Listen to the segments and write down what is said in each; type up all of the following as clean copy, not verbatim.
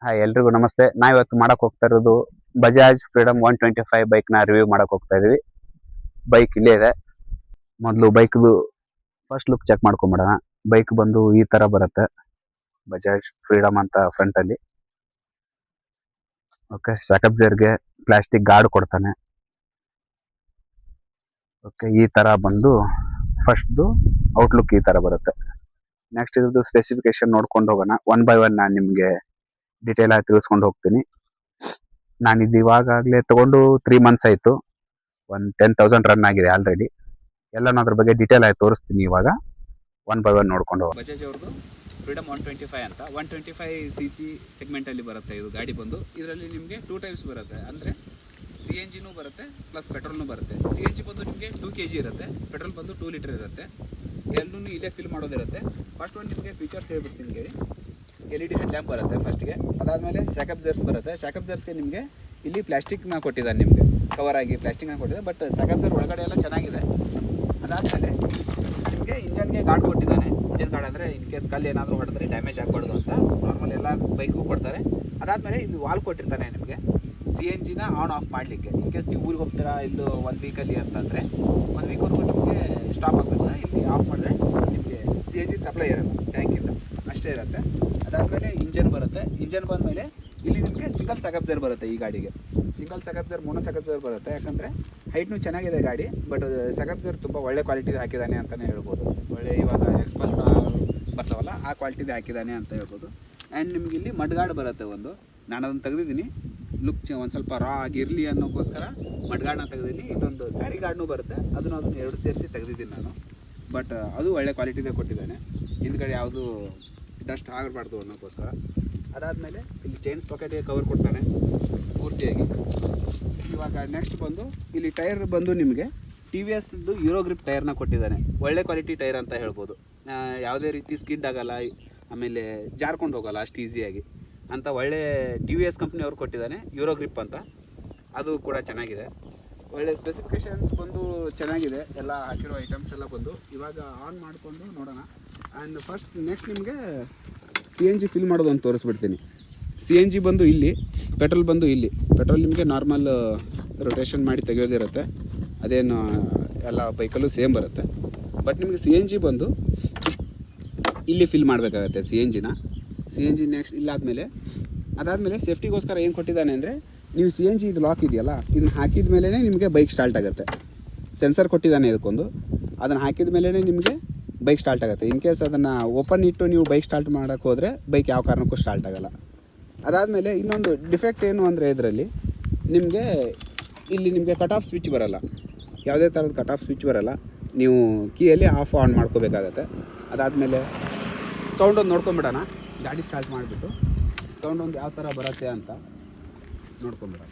Hi ಎಲ್ರಿಗೂ ನಮಸ್ತೆ. ನಾವಿವತ್ತು ಮಾಡಕ್ ಹೋಗ್ತಾ ಇರೋದು ಬಜಾಜ್ ಫ್ರೀಡಮ್ 125 ಬೈಕ್ ನ ರಿವ್ಯೂ ಮಾಡಕ್ ಹೋಗ್ತಾ ಇದೀವಿ. ಬೈಕ್ ಇಲ್ಲೇ ಇದೆ. ಮೊದಲು ಬೈಕ್ ಫಸ್ಟ್ ಲುಕ್ ಚೆಕ್ ಮಾಡ್ಕೊಂಬಿಡೋಣ. ಬೈಕ್ ಬಂದು ಈ ತರ ಬರುತ್ತೆ. ಬಜಾಜ್ ಫ್ರೀಡಮ್ ಅಂತ ಫ್ರಂಟ್ ಅಲ್ಲಿ. ಓಕೆ, ಗೆ ಪ್ಲಾಸ್ಟಿಕ್ ಗಾರ್ಡ್ ಕೊಡ್ತಾನೆ. ಓಕೆ, ಈ ತರ ಬಂದು ಫಸ್ಟ್ ಔಟ್ಲುಕ್ ಈ ತರ ಬರುತ್ತೆ. ನೆಕ್ಸ್ಟ್ ಇದ್ರದ್ದು ಸ್ಪೆಸಿಫಿಕೇಶನ್ ನೋಡ್ಕೊಂಡು ಹೋಗೋಣ. ಒನ್ ಬೈ ಒನ್ ನಾನು ನಿಮ್ಗೆ ಡೀಟೇಲ್ ಆಗಿ ತಿಳಿಸ್ಕೊಂಡು ಹೋಗ್ತೀನಿ. ನಾನು ಇದು ಇವಾಗಲೇ ತಗೊಂಡು 3 ಮಂತ್ಸ್ ಆಯಿತು. ಒಂದು 10,000 ರನ್ ಆಗಿದೆ ಆಲ್ರೆಡಿ. ಎಲ್ಲ ಅದ್ರ ಬಗ್ಗೆ ಡೀಟೇಲ್ ಆಗಿ ತೋರಿಸ್ತೀನಿ ಇವಾಗ. ಒನ್ ಬೈ ಒನ್ ನೋಡ್ಕೊಂಡು ಹೋಗೋಣ. ಬಜಾಜ್ ಅವ್ರದ್ದು ಫ್ರೀಡಮ್ 125 ಅಂತ 125 cc ಸೆಗ್ಮೆಂಟಲ್ಲಿ ಬರುತ್ತೆ ಇದು ಗಾಡಿ ಬಂದು. ಇದರಲ್ಲಿ ನಿಮಗೆ 2 ಟೈಪ್ಸ್ ಬರುತ್ತೆ. ಅಂದರೆ CNGನೂ ಬರುತ್ತೆ ಪ್ಲಸ್ ಪೆಟ್ರೋಲ್ನೂ ಬರುತ್ತೆ. CNG ಬಂದು ನಿಮಗೆ 2 kg ಇರುತ್ತೆ, ಪೆಟ್ರೋಲ್ ಬಂದು 2 ಲೀಟರ್ ಇರುತ್ತೆ. ಎಲ್ಲೂ ಇಲ್ಲೇ ಫಿಲ್ ಮಾಡೋದಿರುತ್ತೆ. ಫಸ್ಟ್ ಒಂದು ನಿಮಗೆ ಫೀಚರ್ಸ್ ಹೇಳ್ಬಿಡ್ತೀನಿ ಕೇಳಿ. LED ಹೆಡ್ ಲ್ಯಾಂಪ್ ಬರುತ್ತೆ ಫಸ್ಟ್ಗೆ. ಅದಾದಮೇಲೆ ಶಾಕ್ ಅಬ್ಸರ್ವರ್ಸ್ ಬರುತ್ತೆ. ಶಾಕ್ ಅಬ್ಸರ್ವರ್ಸ್ಗೆ ನಿಮಗೆ ಇಲ್ಲಿ ಪ್ಲಾಸ್ಟಿಕ್ನ ಕೊಟ್ಟಿದ್ದಾನೆ, ನಿಮಗೆ ಕವರ್ ಆಗಿ ಪ್ಲಾಸ್ಟಿಕ್ನ ಕೊಟ್ಟಿದ್ದಾರೆ. ಬಟ್ ಶಾಕ್ ಅಬ್ಸರ್ವರ್ ಒಳಗಡೆ ಎಲ್ಲ ಚೆನ್ನಾಗಿದೆ. ಅದಾದಮೇಲೆ ನಿಮಗೆ ಇಂಜನ್ಗೆ ಗಾರ್ಡ್ ಕೊಟ್ಟಿದ್ದಾನೆ. ಇಂಜನ್ ಗಾರ್ಡ್ ಅಂದರೆ ಇನ್ ಕೇಸ್ ಕಲ್ಲು ಏನಾದರೂ ಹೊಡೆದ್ರೆ ಡ್ಯಾಮೇಜ್ ಆಗಬಾರ್ದು ಅಂತ ನಾರ್ಮಲ್ ಎಲ್ಲ ಬೈಕ್ಗೂ ಕೊಡ್ತಾರೆ. ಅದಾದಮೇಲೆ ಇದು ವಾಲ್ ಕೊಟ್ಟಿರ್ತಾನೆ ನಿಮಗೆ CNGನ ಆನ್ ಆಫ್ ಮಾಡಲಿಕ್ಕೆ. ಇನ್ ಕೇಸ್ ನೀವು ಊರಿಗೆ ಹೋಗ್ತೀರಾ ಇಲ್ಲೂ 1 ವೀಕಲ್ಲಿ ಅಂತಂದರೆ 1 ವೀಕ್ವರೆಗೂ ನಿಮಗೆ ಸ್ಟಾಪ್ ಆಗಬೇಕು. ಇಲ್ಲಿ ಆಫ್ ಮಾಡಿದ್ರೆ ನಿಮಗೆ CNG ಸಪ್ಲೈ ಇರಲ್ಲ ಟ್ಯಾಂಕಿಂದ, ಅಷ್ಟೇ ಇರುತ್ತೆ. ಅದಾದಮೇಲೆ ಇಂಜನ್ ಬರುತ್ತೆ. ಇಂಜನ್ ಬಂದಮೇಲೆ ಇಲ್ಲಿ ನಿಮಗೆ ಸಿಂಗಲ್ ಶಾಕ್ ಅಬ್ಸರ್ವರ್ ಬರುತ್ತೆ. ಈ ಗಾಡಿಗೆ single shock observer, mono shock observer ಬರುತ್ತೆ. ಯಾಕಂದರೆ ಹೈಟ್ನೂ ಚೆನ್ನಾಗಿದೆ ಗಾಡಿ, ಬಟ್ ಶಾಕ್ ಅಬ್ಸರ್ವರ್ ತುಂಬ ಒಳ್ಳೆ ಕ್ವಾಲಿಟಿದು ಹಾಕಿದ್ದಾನೆ ಅಂತಲೇ ಹೇಳ್ಬೋದು. ಒಳ್ಳೆ ಇವಾಗ ಎಕ್ಸ್ಪಲ್ಸ್ ಬರ್ತಾವಲ್ಲ ಆ ಕ್ವಾಲಿಟಿದು ಹಾಕಿದ್ದಾನೆ ಅಂತ ಹೇಳ್ಬೋದು. ಆ್ಯಂಡ್ ನಿಮ್ಗೆ ಇಲ್ಲಿ ಮಡ್ಗಾರ್ಡ್ ಬರುತ್ತೆ ಒಂದು. ನಾನು ಅದನ್ನು ತೆಗೆದಿದ್ದೀನಿ, ಲುಕ್ ಒಂದು ಸ್ವಲ್ಪ ರಾ ಆಗಿರಲಿ ಅನ್ನೋಕ್ಕೋಸ್ಕರ ಮಡ್ಗಾರ್ಡ್ನ ತೆಗೆದಿದ್ದೀನಿ. ಇಲ್ಲೊಂದು ಸ್ಯಾರಿ ಗಾರ್ಡ್ನೂ ಬರುತ್ತೆ, ಅದನ್ನು ಎರಡು ಸೇರಿಸಿ ತೆಗೆದಿದ್ದೀನಿ ನಾನು. ಬಟ್ ಅದು ಒಳ್ಳೆ ಕ್ವಾಲಿಟಿದೇ ಕೊಟ್ಟಿದ್ದಾನೆ. ಹಿಂದ್ಗಡೆ ಯಾವುದು ಡಸ್ಟ್ ಆಗಬಾರ್ದು ಅನ್ನೋಕ್ಕೋಸ್ಕರ. ಅದಾದಮೇಲೆ ಇಲ್ಲಿ ಚೈನ್ಸ್ ಪಾಕೆಟ್ಗೆ ಕವರ್ ಕೊಡ್ತಾನೆ ಪೂರ್ತಿಯಾಗಿ. ಇವಾಗ ನೆಕ್ಸ್ಟ್ ಬಂದು ಇಲ್ಲಿ ಟೈರ್ ಬಂದು ನಿಮಗೆ TVSದು ಯೂರೋ ಗ್ರಿಪ್ ಟೈರ್ನ ಕೊಟ್ಟಿದ್ದಾನೆ. ಒಳ್ಳೆ ಕ್ವಾಲಿಟಿ ಟೈರ್ ಅಂತ ಹೇಳ್ಬೋದು. ಯಾವುದೇ ರೀತಿ ಸ್ಕಿಡ್ ಆಗಲ್ಲ, ಆಮೇಲೆ ಜಾರ್ಕೊಂಡು ಹೋಗಲ್ಲ ಅಷ್ಟು ಈಸಿಯಾಗಿ ಅಂತ ಒಳ್ಳೆ TVS ಕಂಪ್ನಿಯವ್ರು ಕೊಟ್ಟಿದ್ದಾನೆ ಯೂರೋ ಗ್ರಿಪ್ ಅಂತ. ಅದು ಕೂಡ ಚೆನ್ನಾಗಿದೆ. ಒಳ್ಳೆ ಸ್ಪೆಸಿಫಿಕೇಷನ್ಸ್ ಬಂದು ಚೆನ್ನಾಗಿದೆ. ಎಲ್ಲ ಹಾಕಿರೋ ಐಟಮ್ಸ್ ಎಲ್ಲ ಬಂದು ಇವಾಗ ಆನ್ ಮಾಡಿಕೊಂಡು ನೋಡೋಣ. ಆ್ಯಂಡ್ ಫಸ್ಟ್ ನೆಕ್ಸ್ಟ್ ನಿಮಗೆ CNG ಫಿಲ್ ಮಾಡೋದು ಅಂತ ತೋರಿಸ್ಬಿಡ್ತೀನಿ. CNG ಬಂದು ಇಲ್ಲಿ, ಪೆಟ್ರೋಲ್ ಬಂದು ಇಲ್ಲಿ. ಪೆಟ್ರೋಲ್ ನಿಮಗೆ ನಾರ್ಮಲ್ ರೊಟೇಷನ್ ಮಾಡಿ ತೆಗೆಯೋದಿರುತ್ತೆ, ಅದೇನು ಎಲ್ಲ ಬೈಕಲ್ಲೂ ಸೇಮ್ ಬರುತ್ತೆ. ಬಟ್ ನಿಮಗೆ CNG ಬಂದು ಇಲ್ಲಿ ಫಿಲ್ ಮಾಡಬೇಕಾಗತ್ತೆ CNGನ. CNG ನೆಕ್ಸ್ಟ್ ಇಲ್ಲಾದಮೇಲೆ ಅದಾದಮೇಲೆ ಸೇಫ್ಟಿಗೋಸ್ಕರ ಏನು ಕೊಟ್ಟಿದ್ದಾನೆ ಅಂದರೆ, ನೀವು CNG ಇದು ಲಾಕ್ ಇದೆಯಲ್ಲ, ಇದನ್ನು ಹಾಕಿದ ಮೇಲೇ ನಿಮಗೆ ಬೈಕ್ ಸ್ಟಾರ್ಟ್ ಆಗುತ್ತೆ. ಸೆನ್ಸರ್ ಕೊಟ್ಟಿದ್ದಾನೆ ಇದಕ್ಕೊಂದು, ಅದನ್ನು ಹಾಕಿದ ಮೇಲೇ ನಿಮಗೆ ಬೈಕ್ ಸ್ಟಾರ್ಟ್ ಆಗುತ್ತೆ. ಇನ್ ಕೇಸ್ ಅದನ್ನು ಓಪನ್ ಇಟ್ಟು ನೀವು ಬೈಕ್ ಸ್ಟಾರ್ಟ್ ಮಾಡೋಕ್ಕೆ ಹೋದರೆ ಬೈಕ್ ಯಾವ ಕಾರಣಕ್ಕೂ ಸ್ಟಾರ್ಟ್ ಆಗೋಲ್ಲ. ಅದಾದಮೇಲೆ ಇನ್ನೊಂದು ಡಿಫೆಕ್ಟ್ ಏನು ಅಂದರೆ ಇದರಲ್ಲಿ ನಿಮಗೆ ಇಲ್ಲಿ ನಿಮಗೆ ಕಟ್ ಆಫ್ ಸ್ವಿಚ್ ಬರೋಲ್ಲ. ಯಾವುದೇ ಥರದ ಕಟ್ ಆಫ್ ಸ್ವಿಚ್ ಬರೋಲ್ಲ. ನೀವು ಕೀಯಲ್ಲಿ ಆಫ್ ಆನ್ ಮಾಡ್ಕೋಬೇಕಾಗತ್ತೆ. ಅದಾದಮೇಲೆ ಸೌಂಡ್ ಒಂದು ನೋಡ್ಕೊಂಬಿಡೋಣ. ಗಾಡಿ ಸ್ಟಾರ್ಟ್ ಮಾಡಿಬಿಟ್ಟು ಸೌಂಡ್ ಒಂದು ಯಾವ ಥರ ಬರುತ್ತೆ ಅಂತ ನೋಡ್ಕೊಂಬಿಡೋಣ.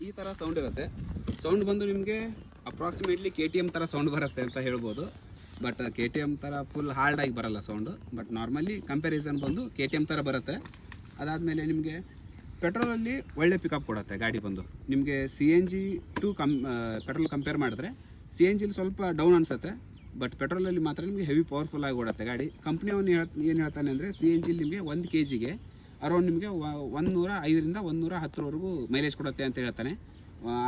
ಈ ಥರ ಸೌಂಡ್ ಇರುತ್ತೆ. ಸೌಂಡ್ ಬಂದು ನಿಮಗೆ ಅಪ್ರಾಕ್ಸಿಮೇಟ್ಲಿ KTM ಥರ ಸೌಂಡ್ ಬರುತ್ತೆ ಅಂತ ಹೇಳ್ಬೋದು. ಬಟ್ KTM ಥರ ಫುಲ್ ಹಾರ್ಡಾಗಿ ಬರೋಲ್ಲ ಸೌಂಡು. ಬಟ್ ನಾರ್ಮಲಿ ಕಂಪ್ಯಾರಿಸನ್ ಬಂದು KTM ಥರ ಬರುತ್ತೆ. ಅದಾದಮೇಲೆ ನಿಮಗೆ ಪೆಟ್ರೋಲಲ್ಲಿ ಒಳ್ಳೆ ಪಿಕಪ್ ಕೊಡುತ್ತೆ ಗಾಡಿ ಬಂದು. ನಿಮಗೆ CNG ಟು ಪೆಟ್ರೋಲ್ ಕಂಪೇರ್ ಮಾಡಿದ್ರೆ CNGಲಿ ಸ್ವಲ್ಪ ಡೌನ್ ಅನಿಸುತ್ತೆ. ಬಟ್ ಪೆಟ್ರೋಲಲ್ಲಿ ಮಾತ್ರ ನಿಮಗೆ ಹೆವಿ ಪವರ್ಫುಲ್ಲಾಗಿ ಓಡುತ್ತೆ ಗಾಡಿ. ಕಂಪ್ನಿಯವನು ಏನು ಹೇಳ್ತಾನೆ ಅಂದರೆ CNGಲಿ ನಿಮಗೆ 1 kgಗೆ ಅರೌಂಡ್ ನಿಮಗೆ 105ರಿಂದ 110ವರೆಗೂ ಮೈಲೇಜ್ ಕೊಡುತ್ತೆ ಅಂತ ಹೇಳ್ತಾನೆ.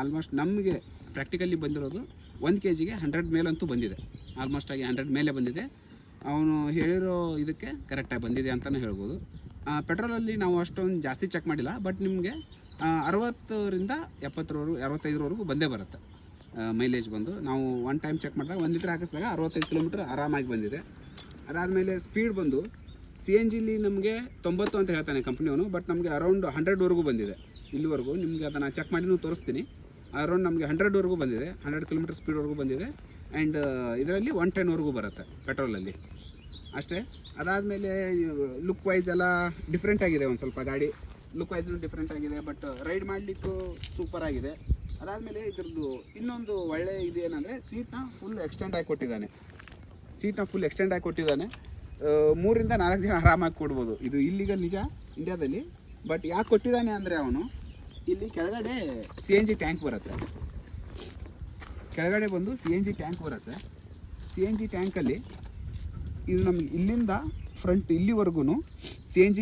ಆಲ್ಮೋಸ್ಟ್ ನಮಗೆ ಪ್ರಾಕ್ಟಿಕಲಿ ಬಂದಿರೋದು 1 kgಗೆ 100 ಮೇಲಂತೂ ಬಂದಿದೆ. ಆಲ್ಮೋಸ್ಟ್ ಆಗಿ 100 ಮೇಲೆ ಬಂದಿದೆ. ಅವನು ಹೇಳಿರೋ ಇದಕ್ಕೆ ಕರೆಕ್ಟಾಗಿ ಬಂದಿದೆ ಅಂತಲೇ ಹೇಳ್ಬೋದು. ಪೆಟ್ರೋಲಲ್ಲಿ ನಾವು ಅಷ್ಟೊಂದು ಜಾಸ್ತಿ ಚೆಕ್ ಮಾಡಿಲ್ಲ, ಬಟ್ ನಿಮಗೆ 60ರಿಂದ 75ವರೆಗೂ ಬಂದೇ ಬರುತ್ತೆ ಮೈಲೇಜ್ ಬಂದು. ನಾವು ಒನ್ ಟೈಮ್ ಚೆಕ್ ಮಾಡಿದಾಗ 1 ಲೀಟ್ರ್ ಹಾಕಿಸಿದಾಗ 65 ಕಿಲೋಮೀಟ್ರ್ ಆರಾಮಾಗಿ ಬಂದಿದೆ. ಅದಾದಮೇಲೆ ಸ್ಪೀಡ್ ಬಂದು CNGಲಿ ನಮಗೆ 90 ಅಂತ ಹೇಳ್ತಾನೆ ಕಂಪ್ನಿಯವನು, ಬಟ್ ನಮಗೆ ಅರೌಂಡ್ 100ವರೆಗೂ ಬಂದಿದೆ ಇಲ್ಲಿವರೆಗೂ. ನಿಮಗೆ ಅದನ್ನು ಚೆಕ್ ಮಾಡಿನೂ ತೋರಿಸ್ತೀನಿ. ಅರೌಂಡ್ ನಮಗೆ 100ವರೆಗೂ ಬಂದಿದೆ, 100 ಕಿಲೋಮೀಟರ್ ಸ್ಪೀಡ್ವರೆಗೂ ಬಂದಿದೆ. ಆ್ಯಂಡ್ ಇದರಲ್ಲಿ 110ವರೆಗೂ ಬರುತ್ತೆ ಪೆಟ್ರೋಲಲ್ಲಿ ಅಷ್ಟೇ. ಅದಾದಮೇಲೆ ಲುಕ್ ವೈಸ್ ಎಲ್ಲ ಡಿಫ್ರೆಂಟ್ ಆಗಿದೆ. ಒಂದು ಸ್ವಲ್ಪ ಗಾಡಿ ಲುಕ್ ವೈಸು ಡಿಫ್ರೆಂಟ್ ಆಗಿದೆ, ಬಟ್ ರೈಡ್ ಮಾಡಲಿಕ್ಕೂ ಸೂಪರ್ ಆಗಿದೆ. ಅದಾದಮೇಲೆ ಇದ್ರದ್ದು ಇನ್ನೊಂದು ಒಳ್ಳೆ ಇದೇನೆಂದರೆ ಸೀಟ್ನ ಫುಲ್ ಎಕ್ಸ್ಟೆಂಡ್ ಆಗಿ ಕೊಟ್ಟಿದ್ದಾನೆ. 3ರಿಂದ 4 ಜನ ಆರಾಮಾಗಿ ಕೊಡ್ಬೋದು. ಇದು ಇಲ್ಲಿಗಲ್ ನಿಜ, ಇಂಡಿಯಾದಲ್ಲಿ. ಬಟ್ ಯಾಕೆ ಕೊಟ್ಟಿದ್ದಾನೆ ಅಂದರೆ ಅವನು ಇಲ್ಲಿ ಕೆಳಗಡೆ CNG ಟ್ಯಾಂಕ್ ಬರುತ್ತೆ, ಕೆಳಗಡೆ ಬಂದು CNG ಟ್ಯಾಂಕ್ ಬರುತ್ತೆ. CNG ಟ್ಯಾಂಕಲ್ಲಿ ಇದು ನಮಗೆ ಇಲ್ಲಿಂದ ಫ್ರಂಟ್ ಇಲ್ಲಿವರೆಗೂ CNG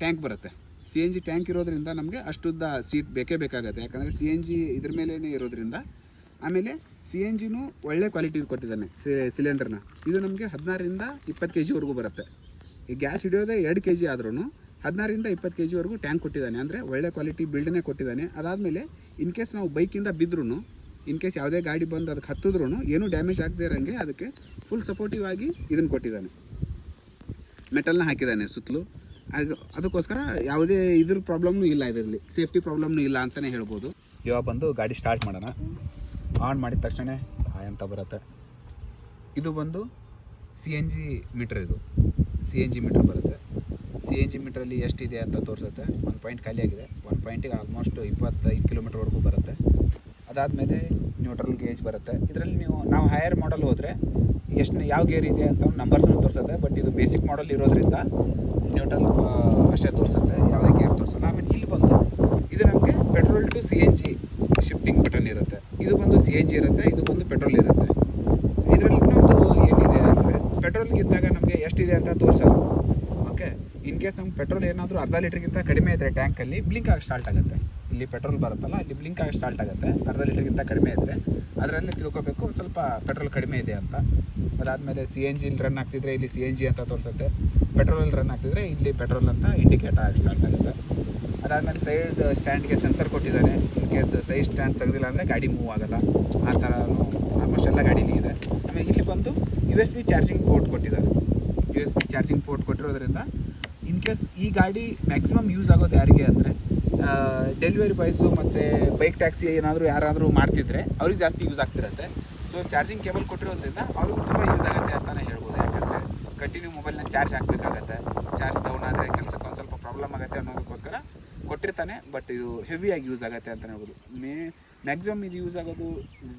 ಟ್ಯಾಂಕ್ ಬರುತ್ತೆ. CNG ಟ್ಯಾಂಕ್ ಇರೋದ್ರಿಂದ ನಮಗೆ ಅಷ್ಟುದ್ದ ಸೀಟ್ ಬೇಕೇ ಬೇಕಾಗುತ್ತೆ, ಯಾಕಂದರೆ CNG ಇದ್ರ ಮೇಲೇ ಇರೋದ್ರಿಂದ. ಆಮೇಲೆ CNGನೂ ಒಳ್ಳೆ ಕ್ವಾಲಿಟಿ ಕೊಟ್ಟಿದ್ದಾನೆ ಸಿಲಿಂಡರ್ನ. ಇದು ನಮಗೆ 16ರಿಂದ 20 kg ವರೆಗೂ ಬರುತ್ತೆ. ಈ ಗ್ಯಾಸ್ ಹಿಡಿಯೋದೇ 2 kg ಆದ್ರೂ 16ರಿಂದ 20 kg ವರೆಗೂ ಟ್ಯಾಂಕ್ ಕೊಟ್ಟಿದ್ದಾನೆ, ಅಂದರೆ ಒಳ್ಳೆ ಕ್ವಾಲಿಟಿ ಬಿಲ್ಡನ್ನೇ ಕೊಟ್ಟಿದ್ದಾನೆ. ಅದಾದಮೇಲೆ ಇನ್ ಕೇಸ್ ನಾವು ಬೈಕಿಂದ ಬಿದ್ದರೂ, ಇನ್ ಕೇಸ್ ಯಾವುದೇ ಗಾಡಿ ಬಂದು ಅದಕ್ಕೆ ಹತ್ತಿದ್ರೂ ಏನೂ ಡ್ಯಾಮೇಜ್ ಆಗದೇ ಇರೋಂಗೆ ಅದಕ್ಕೆ ಫುಲ್ ಸಪೋರ್ಟಿವ್ ಆಗಿ ಇದನ್ನು ಕೊಟ್ಟಿದ್ದಾನೆ. ಮೆಟಲ್ನ ಹಾಕಿದ್ದಾನೆ ಸುತ್ತಲೂ. ಅದಕ್ಕೋಸ್ಕರ ಯಾವುದೇ ಇದ್ರ ಪ್ರಾಬ್ಲಮ್ನೂ ಇಲ್ಲ, ಇದರಲ್ಲಿ ಸೇಫ್ಟಿ ಪ್ರಾಬ್ಲಮ್ನೂ ಇಲ್ಲ ಅಂತಲೇ ಹೇಳ್ಬೋದು. ಇವಾಗ ಬಂದು ಗಾಡಿ ಸ್ಟಾರ್ಟ್ ಮಾಡೋಣ. ಆನ್ ಮಾಡಿದ ತಕ್ಷಣ ಹಾಯ್ ಅಂತ ಬರುತ್ತೆ. ಇದು ಬಂದು CNG ಮೀಟ್ರ್, ಇದು CNG ಮೀಟ್ರ್ ಬರುತ್ತೆ. CNG ಮೀಟ್ರಲ್ಲಿ ಎಷ್ಟಿದೆ ಅಂತ ತೋರಿಸುತ್ತೆ. 1 ಪಾಯಿಂಟ್ ಖಾಲಿಯಾಗಿದೆ, 1 ಪಾಯಿಂಟಿಗೆ ಆಲ್ಮೋಸ್ಟ್ 25 ಕಿಲೋಮೀಟರ್ವರೆಗೂ ಬರುತ್ತೆ. ಅದಾದಮೇಲೆ ನ್ಯೂಟ್ರಲ್ ಗೇಜ್ ಬರುತ್ತೆ. ಇದರಲ್ಲಿ ನಾವು ಹೈಯರ್ ಮಾಡಲ್ ಹೋದರೆ ಯಾವ ಗೇರ್ ಇದೆ ಅಂತ ನಂಬರ್ಸ್ನೂ ತೋರಿಸುತ್ತೆ. ಬಟ್ ಇದು ಬೇಸಿಕ್ ಮಾಡಲ್ ಇರೋದ್ರಿಂದ ನ್ಯೂಟ್ರಲ್ ಅಷ್ಟೇ ತೋರಿಸುತ್ತೆ, ಯಾವುದೇ ಗೇರ್ ತೋರಿಸಲ್ಲ. ಆಮೇಲೆ ಇಲ್ಲಿ ಬಂದು ಇದು ನಮಗೆ petrol to CNG shifting button ಇರುತ್ತೆ. ಇದು ಬಂದು CNG ಇರುತ್ತೆ, ಇದು ಬಂದು ಪೆಟ್ರೋಲ್ ಇರುತ್ತೆ. ಇದರಲ್ಲಿ ಇನ್ನೊಂದು ಏನಿದೆ ಅಂದರೆ ಪೆಟ್ರೋಲ್ಗಿದ್ದಾಗ ನಮಗೆ ಎಷ್ಟಿದೆ ಅಂತ ತೋರಿಸಲ್ಲ. ಓಕೆ, ಇನ್ ಕೇಸ್ ನಮ್ಗೆ ಪೆಟ್ರೋಲ್ ಏನಾದರೂ ಅರ್ಧ ಲೀಟ್ರ್ಗಿಂತ ಕಡಿಮೆ ಇದ್ದರೆ ಟ್ಯಾಂಕಲ್ಲಿ ಬ್ಲಿಂಕ್ ಆಗಿ ಸ್ಟಾರ್ಟ್ ಆಗುತ್ತೆ. ಇಲ್ಲಿ ಪೆಟ್ರೋಲ್ ಬರುತ್ತಲ್ಲ, ಇಲ್ಲಿ ಬ್ಲಿಂಕ್ ಆಗಿ ಸ್ಟಾರ್ಟ್ ಆಗುತ್ತೆ. ಅರ್ಧ ಲೀಟ್ರ್ಗಿಂತ ಕಡಿಮೆ ಇದ್ದರೆ ಅದರಲ್ಲಿ ತಿಳ್ಕೊಬೇಕು ಸ್ವಲ್ಪ ಪೆಟ್ರೋಲ್ ಕಡಿಮೆ ಇದೆ ಅಂತ. ಅದಾದಮೇಲೆ CNG ಇಲ್ಲಿ ರನ್ ಆಗ್ತಿದ್ರೆ ಇಲ್ಲಿ CNG ಅಂತ ತೋರಿಸುತ್ತೆ, ಪೆಟ್ರೋಲಲ್ಲಿ ರನ್ ಆಗ್ತಿದ್ರೆ ಇಲ್ಲಿ ಪೆಟ್ರೋಲ್ ಅಂತ ಇಂಡಿಕೇಟ್ ಆಗಿ ಸ್ಟಾರ್ಟ್ ಆಗುತ್ತೆ. ಅದಾದಮೇಲೆ ಸೈಡ್ ಸ್ಟ್ಯಾಂಡ್ಗೆ ಸೆನ್ಸರ್ ಕೊಟ್ಟಿದ್ದಾನೆ. ಇನ್ ಕೇಸ್ ಸೈಡ್ ಸ್ಟ್ಯಾಂಡ್ ತೆಗೆದಿಲ್ಲ ಅಂದರೆ ಗಾಡಿ ಮೂವ್ ಆಗೋಲ್ಲ, ಆ ಥರನೂ ಆಲ್ಮೋಸ್ಟ್ ಎಲ್ಲ ಗಾಡೀಲಿ ಇದೆ. ಆಮೇಲೆ ಇಲ್ಲಿ ಬಂದು USB ಚಾರ್ಜಿಂಗ್ ಪೋರ್ಟ್ ಕೊಟ್ಟಿದ್ದಾರೆ. USB ಚಾರ್ಜಿಂಗ್ ಪೋರ್ಟ್ ಕೊಟ್ಟಿರೋದ್ರಿಂದ ಇನ್ ಕೇಸ್ ಈ ಗಾಡಿ ಮ್ಯಾಕ್ಸಿಮಮ್ ಯೂಸ್ ಆಗೋದು ಯಾರಿಗೆ ಅಂದರೆ ಡೆಲಿವರಿ ಬಾಯ್ಸು ಮತ್ತು ಬೈಕ್ ಟ್ಯಾಕ್ಸಿ ಏನಾದರೂ ಯಾರಾದರೂ ಮಾಡ್ತಿದ್ರೆ ಅವ್ರಿಗೆ ಜಾಸ್ತಿ ಯೂಸ್ ಆಗ್ತಿರುತ್ತೆ. ಸೊ ಚಾರ್ಜಿಂಗ್ ಕೇಬಲ್ ಕೊಟ್ಟಿರೋದ್ರಿಂದ ಅವ್ರಿಗೂ ತುಂಬ ಯೂಸ್ ಆಗುತ್ತೆ ಅಂತಲೇ ಹೇಳ್ಬೋದು. ಯಾಕಂದರೆ ಕಂಟಿನ್ಯೂ ಮೊಬೈಲ್ನ ಚಾರ್ಜ್ ಹಾಕಬೇಕಾಗತ್ತೆ, ಚಾರ್ಜ್ ಡೌನ್ ಆದರೆ ಕೆಲಸಕ್ಕೆ ಒಂದು ಸ್ವಲ್ಪ ಪ್ರಾಬ್ಲಮ್ ಆಗುತ್ತೆ ಅನ್ನೋದಕ್ಕೋಸ್ಕರ ಕೊಟ್ಟಿರ್ತಾನೆ. ಬಟ್ ಇದು ಹೆವಿಯಾಗಿ ಯೂಸ್ ಆಗುತ್ತೆ ಅಂತಲೇ ಹೇಳ್ಬೋದು. ಮ್ಯಾಕ್ಸಿಮಮ್ ಇದು ಯೂಸ್ ಆಗೋದು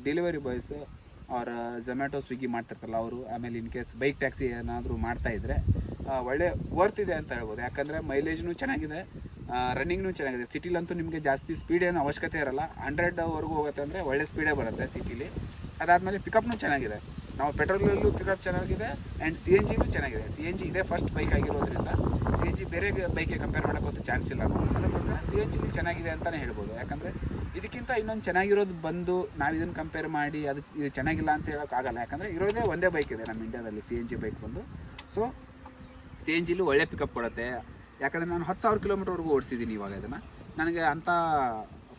ಡೆಲಿವರಿ ಬಾಯ್ಸ್ ಅವ್ರ ಝೊಮ್ಯಾಟೊ ಸ್ವಿಗ್ಗಿ ಮಾಡ್ತಿರ್ತಾರಲ್ಲ ಅವರು. ಆಮೇಲೆ ಇನ್ ಕೇಸ್ ಬೈಕ್ ಟ್ಯಾಕ್ಸಿ ಏನಾದರೂ ಮಾಡ್ತಾಯಿದ್ರೆ ಒಳ್ಳೆ ವರ್ತ್ ಇದೆ ಅಂತ ಹೇಳ್ಬೋದು. ಯಾಕಂದರೆ ಮೈಲೇಜ್ನೂ ಚೆನ್ನಾಗಿದೆ, ರನ್ನಿಂಗ್ನೂ ಚೆನ್ನಾಗಿದೆ. ಸಿಟಿಲಂತೂ ನಿಮಗೆ ಜಾಸ್ತಿ ಸ್ಪೀಡ್ ಏನು ಅವಶ್ಯಕತೆ ಇರೋಲ್ಲ, 100ವರೆಗೂ ಹೋಗುತ್ತೆ ಅಂದರೆ ಒಳ್ಳೆ ಸ್ಪೀಡೇ ಬರುತ್ತೆ ಸಿಟಿಲಿ. ಅದಾದಮೇಲೆ ಪಿಕಪ್ನೂ ಚೆನ್ನಾಗಿದೆ. ನಾವು ಪೆಟ್ರೋಲಲ್ಲೂ ಪಿಕಪ್ ಚೆನ್ನಾಗಿದೆ ಆ್ಯಂಡ್ CNGನೂ ಚೆನ್ನಾಗಿದೆ. CNG ಇದೇ ಫಸ್ಟ್ ಬೈಕ್ ಆಗಿರೋದ್ರಿಂದ CNG ಬೇರೆ ಬೈಕಿಗೆ ಕಂಪೇರ್ ಮಾಡೋಕ್ಕಂತೂ ಚಾನ್ಸ್ ಇಲ್ಲ. ಅದಕ್ಕೋಸ್ಕರ CNG ಚೆನ್ನಾಗಿದೆ ಅಂತಲೇ ಹೇಳ್ಬೋದು. ಯಾಕಂದರೆ ಇದಕ್ಕಿಂತ ಇನ್ನೊಂದು ಚೆನ್ನಾಗಿರೋದು ಬಂದು ನಾವು ಇದನ್ನು ಕಂಪೇರ್ ಮಾಡಿ ಇದು ಚೆನ್ನಾಗಿಲ್ಲ ಅಂತ ಹೇಳೋಕ್ಕಾಗಲ್ಲ. ಯಾಕಂದರೆ ಇರೋದೇ ಒಂದೇ ಬೈಕ್ ಇದೆ ನಮ್ಮ ಇಂಡಿಯಾದಲ್ಲಿ, CNG ಬೈಕ್ ಬಂದು. ಸೊ CNGಲೂ ಒಳ್ಳೆ ಪಿಕಪ್ ಕೊಡುತ್ತೆ. ಯಾಕಂದರೆ ನಾನು 10,000 ಕಿಲೋಮೀಟರ್ವರೆಗೂ ಓಡಿಸಿದ್ದೀನಿ ಇವಾಗ. ಇದನ್ನು ನನಗೆ ಅಂಥ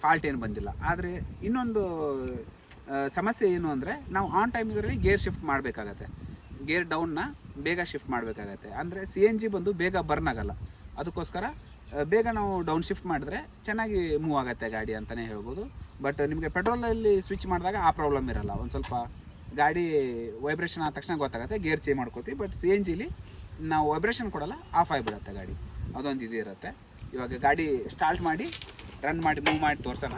ಫಾಲ್ಟ್ ಏನು ಬಂದಿಲ್ಲ. ಆದರೆ ಇನ್ನೊಂದು ಸಮಸ್ಯೆ ಏನು ಅಂದರೆ ನಾವು ಆನ್ ಟೈಮ್ ಇದರಲ್ಲಿ ಗೇರ್ ಶಿಫ್ಟ್ ಮಾಡಬೇಕಾಗತ್ತೆ, ಗೇರ್ ಡೌನ್ನ ಬೇಗ ಶಿಫ್ಟ್ ಮಾಡಬೇಕಾಗತ್ತೆ. ಅಂದರೆ CNG ಬಂದು ಬೇಗ ಬರ್ನ್ ಆಗೋಲ್ಲ, ಅದಕ್ಕೋಸ್ಕರ ಬೇಗ ನಾವು ಡೌನ್ ಶಿಫ್ಟ್ ಮಾಡಿದ್ರೆ ಚೆನ್ನಾಗಿ ಮೂವ್ ಆಗುತ್ತೆ ಗಾಡಿ ಅಂತಲೇ ಹೇಳ್ಬೋದು. ಬಟ್ ನಿಮಗೆ ಪೆಟ್ರೋಲಲ್ಲಿ ಸ್ವಿಚ್ ಮಾಡಿದಾಗ ಆ ಪ್ರಾಬ್ಲಮ್ ಇರೋಲ್ಲ. ಒಂದು ಸ್ವಲ್ಪ ಗಾಡಿ ವೈಬ್ರೇಷನ್ ಆದ ತಕ್ಷಣ ಗೊತ್ತಾಗುತ್ತೆ, ಗೇರ್ ಚೇಂಜ್ ಮಾಡ್ಕೊತೀವಿ. ಬಟ್ CNGಲಿ ನಾವು ವೈಬ್ರೇಷನ್ ಕೊಡಲ್ಲ, ಆಫ್ ಆಗಿಬಿಡುತ್ತೆ ಗಾಡಿ, ಅದೊಂದು ಇದು ಇರುತ್ತೆ. ಇವಾಗ ಗಾಡಿ ಸ್ಟಾರ್ಟ್ ಮಾಡಿ ರನ್ ಮಾಡಿ ಮೂವ್ ಮಾಡಿ ತೋರಿಸೋಣ.